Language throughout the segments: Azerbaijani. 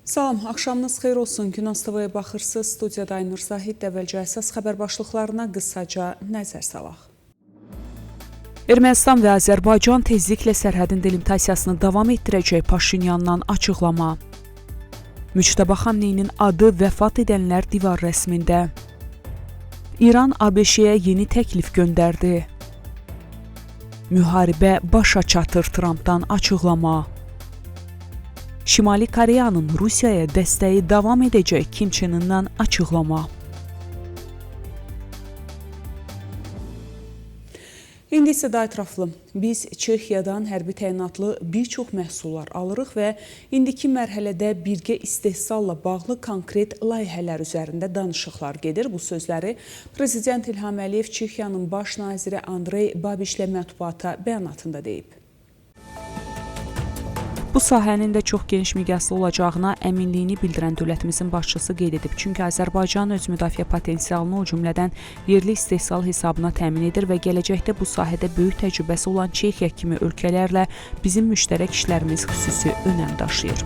Salam, axşamınız xeyir olsun. Günaz TV-yə baxırsınız. Studiyada Aynur Zahid, əvvəlcə əsas xəbər başlıqlarına qısaca nəzər salaq. Ermənistan və Azərbaycan tezliklə sərhədin delimitasiyasını davam etdirəcək Paşinyandan açıqlama. Müçtəba Xamneyinin adı vəfat edənlər divar rəsmində. İran ABŞ-yə yeni təklif göndərdi. Müharibə başa çatır Trampdan açıqlama. Şimali Koreyanın Rusiyaya dəstəyi davam edəcək Kim Çen Indən açıqlama. İndi isə daha ətraflı. Biz Çexiyadan hərbi təyinatlı bir çox məhsullar alırıq və indiki mərhələdə birgə istehsalla bağlı konkret layihələr üzərində danışıqlar gedir. Bu sözləri Prezident İlham Əliyev Çexiyanın baş naziri Andrey Babişlə mətbuata bəyanatında deyib. Bu sahənin də çox geniş miqyaslı olacağına əminliyini bildirən dövlətimizin başçısı qeyd edib. Çünki Azərbaycan öz müdafiə potensialını o cümlədən yerli istehsal hesabına təmin edir və gələcəkdə bu sahədə böyük təcrübəsi olan Çexiya kimi ölkələrlə bizim müştərək işlərimiz xüsusi önəm daşıyır.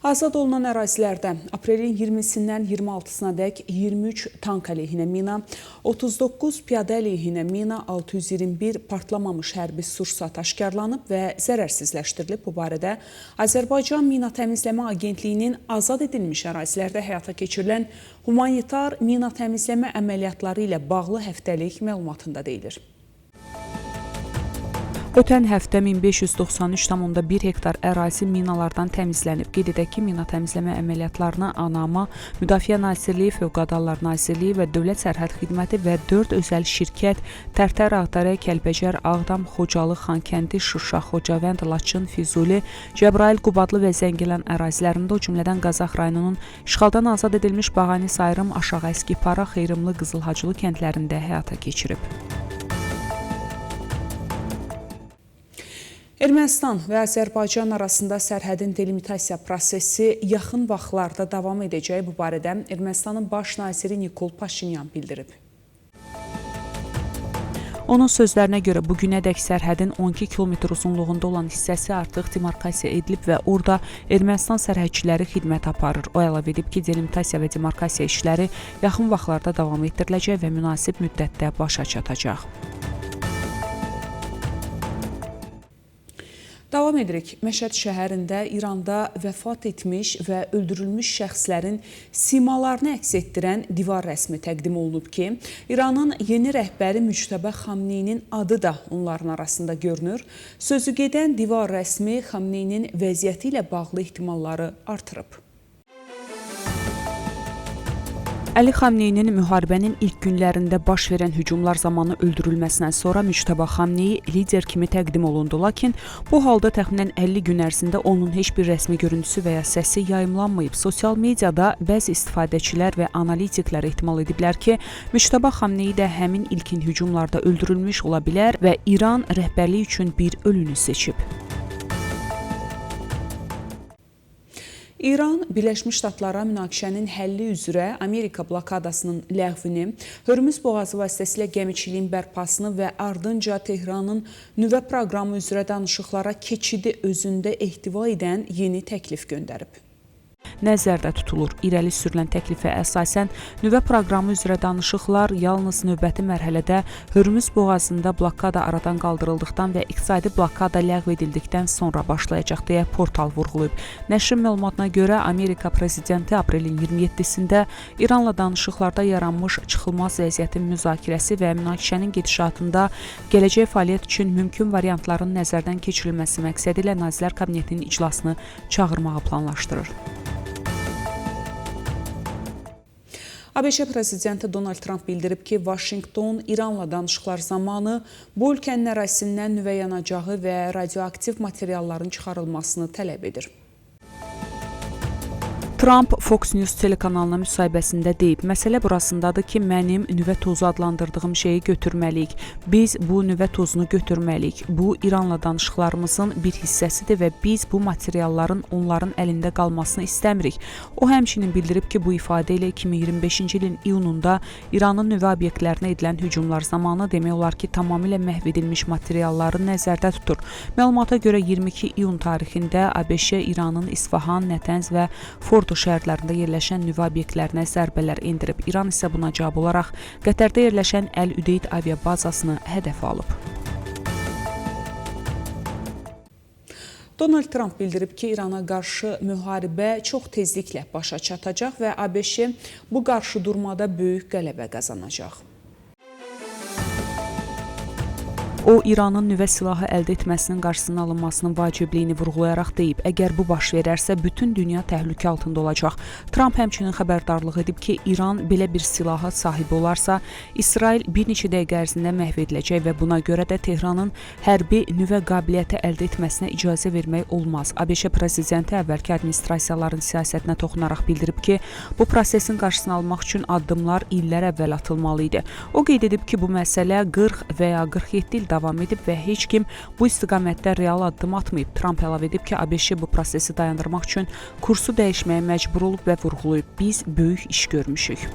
Azad olunan ərazilərdə aprelin 20-sindən 26-sına dək 23 tank əleyhinə mina, 39 piyadə əleyhinə mina, 621 partlamamış hərbi sursat aşkarlanıb və zərərsizləşdirilib. Bu barədə Azərbaycan Mina Təmizləmə Agentliyinin azad edilmiş ərazilərdə həyata keçirilən humanitar mina təmizləmə əməliyyatları ilə bağlı həftəlik məlumatında deyilir. Ötən həftə 1593,1 hektar ərazi minalardan təmizlənib. Qeyd edək ki, mina təmizləmə əməliyyatlarına ANAMA, Müdafiə Nazirliyi, Fövqəladə Hallar Nazirliyi və Dövlət Sərhəd Xidməti və 4 özəl şirkət Tərtər, Ağdərə, Kəlbəcər, Ağdam, Xocalı, Xankəndi, Şuşa, Xocavənd, Laçın, Füzuli, Cəbrayıl, Qubadlı və Zəngilan ərazilərində, o cümlədən Qazax rayonunun işğaldan azad edilmiş Bağani, Sayrım, Aşağı Əskipara, Xeyrımlı, Qızılhacılı kəndlərində həyata keçirib. Ermənistan və Azərbaycan arasında sərhədin delimitasiya prosesi yaxın vaxtlarda davam edəcək. Bu barədə Ermənistanın baş naziri Nikol Paşinyan bildirib. Onun sözlərinə görə bugünədək sərhədin 12 kilometr uzunluğunda olan hissəsi artıq demarkasiya edilib və orada Ermənistan sərhədçiləri xidmət aparır. O əlavə edib ki, delimitasiya və demarkasiya işləri yaxın vaxtlarda davam etdiriləcək və münasib müddətdə başa çatacaq. Davam edirik. Məşəd şəhərində İranda vəfat etmiş və öldürülmüş şəxslərin simalarını əks etdirən divar rəsmi təqdim olunub ki, İranın yeni rəhbəri Müçtəba Xamneyinin adı da onların arasında görünür. Sözü gedən divar rəsmi Xamneyinin vəziyyəti ilə bağlı ehtimalları artırıb. Əli Xamneyinin müharibənin ilk günlərində baş verən hücumlar zamanı öldürülməsindən sonra Müçtəba Xamneyi lider kimi təqdim olundu. Lakin bu halda təxminən 50 gün ərzində onun heç bir rəsmi görüntüsü və ya səsi yayımlanmayıb. Sosial mediada bəzi istifadəçilər və analitiklər ehtimal ediblər ki, Müçtəba Xamneyi də həmin ilkin hücumlarda öldürülmüş ola bilər və İran rəhbərliyi üçün bir ölünü seçib. İran Birləşmiş Ştatlara münaqişənin həlli üzrə Amerika blokadasının ləğvini, Hörmüz boğazı vasitəsilə gəmiçiliyin bərpasını və ardınca Tehranın nüvə proqramı üzrə danışıqlara keçidi özündə ehtiva edən yeni təklif göndərib. Nəzərdə tutulur. İrəli sürülən təklifə əsasən nüvə proqramı üzrə danışıqlar yalnız növbəti mərhələdə Hörmüz boğazında blokada aradan qaldırıldıqdan və iqtisadi blokada ləğv edildikdən sonra başlayacaq deyə portal vurğulayıb. Nəşrin məlumatına görə Amerika prezidenti aprelin 27-sində İranla danışıqlarda yaranmış çıxılmaz vəziyyətin müzakirəsi və münaqişənin gedişatında gələcək fəaliyyət üçün mümkün variantların nəzərdən keçirilməsi məqsədi ilə Nazirlər Kabinetinin iclasını çağırmağı planlaşdırır. ABŞ prezidenti Donald Trump bildirib ki, Vaşinqton İranla danışıqlar zamanı bu ölkənin ərazisindən nüvə yanacağı və radioaktiv materialların çıxarılmasını tələb edir. Trump Fox News telekanalına müsahibəsində deyib, məsələ burasındadır ki, mənim nüvə tozu adlandırdığım şeyi götürməliyik. Biz bu nüvə tozunu götürməliyik. Bu, İranla danışıqlarımızın bir hissəsidir və biz bu materialların onların əlində qalmasını istəmirik. O, həmçinin bildirib ki, bu ifadə ilə 2025-ci ilin iyununda İranın nüvə obyektlərinə edilən hücumlar zamanı demək olar ki, tamamilə məhv edilmiş materialları nəzərdə tutur. Məlumata görə 22 iyun tarixində ABŞ İranın İsfahan, Nətənz və Fordo şəhərlərində yerləşən nüvə obyektlərinə zərbələr endirib. İran isə buna cavab olaraq Qətərdə yerləşən Əl-Üdeyd aviabazasını hədəf alıb. Donald Trump bildirib ki, İrana qarşı müharibə çox tezliklə başa çatacaq və ABŞ bu qarşıdurmada böyük qələbə qazanacaq. O, İranın nüvə silahı əldə etməsinin qarşısının alınmasının vacibliyini vurğulayaraq deyib, əgər bu baş verərsə, bütün dünya təhlükə altında olacaq. Trump həmçinin xəbərdarlıq edib ki, İran belə bir silaha sahib olarsa, İsrail bir neçə dəqiqə ərzində məhv ediləcək və buna görə də Tehranın hərbi nüvə qabiliyyəti əldə etməsinə icazə vermək olmaz. ABŞ prezidenti əvvəlki administrasiyaların siyasətinə toxunaraq bildirib ki, bu prosesin qarşısını almaq üçün addımlar illər əvvəl atılmalı idi. O qeyd edib ki, bu məsələ 40 və ya 47 il davam edib və heç kim bu istiqamətdə real addım atmayıb. Trump əlavə edib ki, ABŞ bu prosesi dayandırmaq üçün kursu dəyişməyə məcbur olub və vurğulayıb, biz böyük iş görmüşük.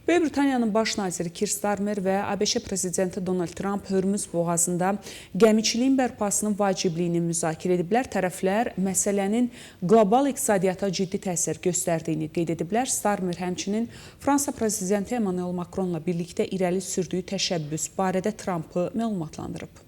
Böyük Britaniyanın baş naziri Keir Starmer və ABŞ prezidenti Donald Trump Hörmüz boğazında gəmiçiliyin bərpasının vacibliyini müzakirə ediblər. Tərəflər məsələnin qlobal iqtisadiyyata ciddi təsir göstərdiyini qeyd ediblər. Starmer həmçinin Fransa prezidenti Emmanuel Macronla birlikdə irəli sürdüyü təşəbbüs barədə Trumpı məlumatlandırıb.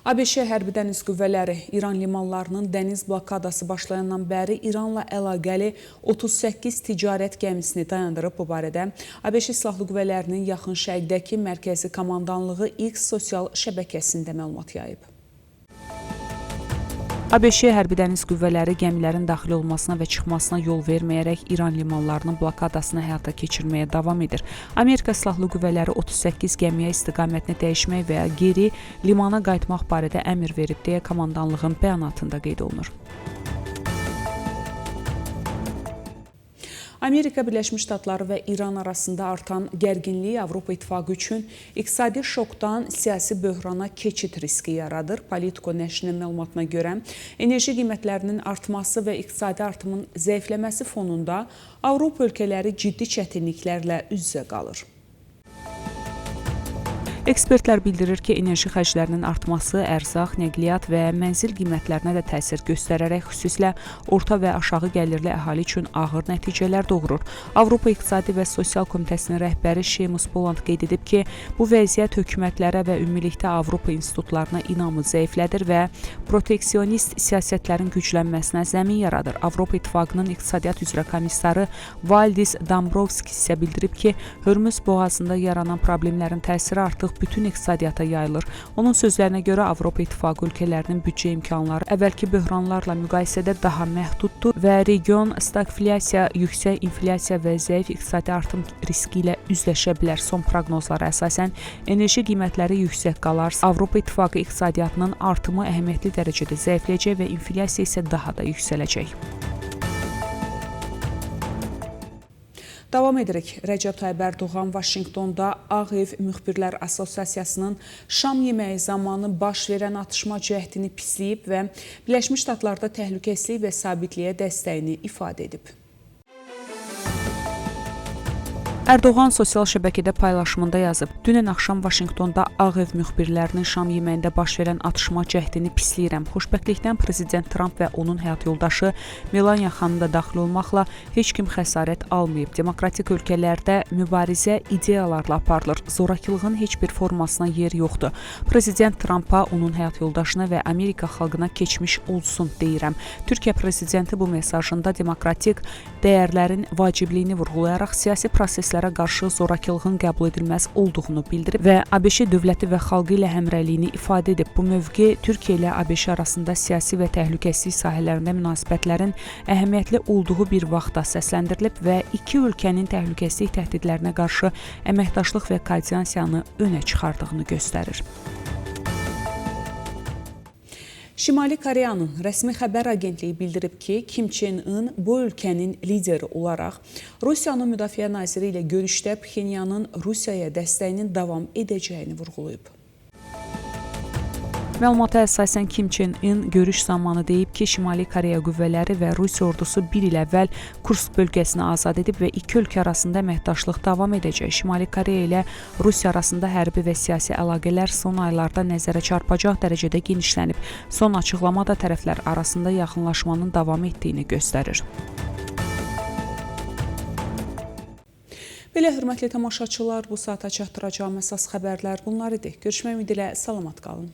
ABŞ hərbi dəniz qüvvələri İran limanlarının dəniz blokadası başlayandan bəri İranla əlaqəli 38 ticarət gəmisini dayandırıb. Bu barədə ABŞ Silahlı Qüvvələrinin Yaxın Şərqdəki mərkəzi komandanlığı X sosial şəbəkəsində məlumat yayıb. ABŞ hərbi dəniz qüvvələri gəmilərin daxil olmasına və çıxmasına yol verməyərək İran limanlarının blokadasını həyata keçirməyə davam edir. Amerika Silahlı Qüvvələri 38 gəmiyə istiqamətini dəyişmək və ya geri limana qayıtmaq barədə əmr verib deyə komandanlığın bəyanatında qeyd olunur. Amerika Birləşmiş Ştatları və İran arasında artan gərginliyi Avropa İttifaqı üçün iqtisadi şokdan siyasi böhrana keçid riski yaradır. Politico nəşrinin məlumatına görə enerji qiymətlərinin artması və iqtisadi artımın zəifləməsi fonunda Avropa ölkələri ciddi çətinliklərlə üz-üzə qalır. Ekspertlər bildirir ki, enerji xərclərinin artması ərzaq, nəqliyyat və mənzil qiymətlərinə də təsir göstərərək xüsusilə orta və aşağı gəlirli əhali üçün ağır nəticələr doğurur. Avropa İqtisadi və Sosial Komitəsinin rəhbəri Seamus Bolland qeyd edib ki, bu vəziyyət hökumətlərə və ümumilikdə Avropa institutlarına inamı zəiflədir və proteksionist siyasətlərin güclənməsinə zəmin yaradır. Avropa İttifaqının iqtisadiyyat üzrə komissarı Valdis Dombrovskis isə bildirib ki, Hörmüz boğazında yaranan problemlərin təsiri artıq bütün iqtisadiyyata yayılır. Onun sözlərinə görə Avropa İttifaqı ölkələrinin büdcə imkanları əvvəlki böhranlarla müqayisədə daha məhduddur və region stagflyasiya, yüksək inflyasiya və zəif iqtisadi artım riski ilə üzləşə bilər. Son proqnozlara əsasən enerji qiymətləri yüksək qalarsa, Avropa İttifaqı iqtisadiyyatının artımı əhəmiyyətli dərəcədə zəifləyəcək və inflyasiya isə daha da yüksələcək. Davam edirik. Rəcəb Tayyib Ərdoğan Vaşinqtonda Ağ Ev Müxbirlər Assosiasiyasının şam yeməyi zamanı baş verən atışma cəhdini pisləyib və Birləşmiş Ştatlarda təhlükəsizlik və sabitliyə dəstəyini ifadə edib. Ərdoğan sosial şəbəkədə paylaşımında yazıb, dünən axşam Vaşinqtonda Ağ Ev müxbirlərinin şam yeməyində baş verən atışma cəhdini pisləyirəm. Xoşbəxtlikdən Prezident Trump və onun həyat yoldaşı Melania xanım da daxil olmaqla heç kim xəsarət almayıb. Demokratik ölkələrdə mübarizə ideyalarla aparılır. Zorakılığın heç bir formasına yer yoxdur. Prezident Trumpa, onun həyat yoldaşına və Amerika xalqına keçmiş olsun deyirəm. Türkiyə prezidenti bu mesajında demokratik dəyərlərin vacibliyini vurğulayaraq siyasi proseslərə qarşı zorakılığın qəbul edilməz olduğunu bildirib və ABŞ dövləti və xalqı ilə həmrəyliyini ifadə edib. Bu mövqe Türkiyə ilə ABŞ arasında siyasi və təhlükəsizlik sahələrində münasibətlərin əhəmiyyətli olduğu bir vaxtda səsləndirilib və iki ölkənin təhlükəsizlik təhdidlərinə qarşı əməkdaşlıq və koordinasiyanı önə çıxardığını göstərir. Şimali Koreyanın rəsmi xəbər agentliyi bildirib ki, Kim Çen In bu ölkənin lideri olaraq Rusiyanın müdafiə naziri ilə görüşdə Pxenyanın Rusiyaya dəstəyinin davam edəcəyini vurğulayıb. Məlumata əsasən Kim Çen In görüş zamanı deyib ki, Şimali Koreya qüvvələri və Rusiya ordusu bir il əvvəl Kursk bölgəsini azad edib və iki ölkə arasında əməkdaşlıq davam edəcək. Şimali Koreya ilə Rusiya arasında hərbi və siyasi əlaqələr son aylarda nəzərə çarpacaq dərəcədə genişlənib. Son açıqlama da tərəflər arasında yaxınlaşmanın davam etdiyini göstərir. Belə hörmətli tamaşaçılar, bu saata çatdıracağım əsas xəbərlər bunlar idi. Görüşmək ümidi ilə salamat qalın.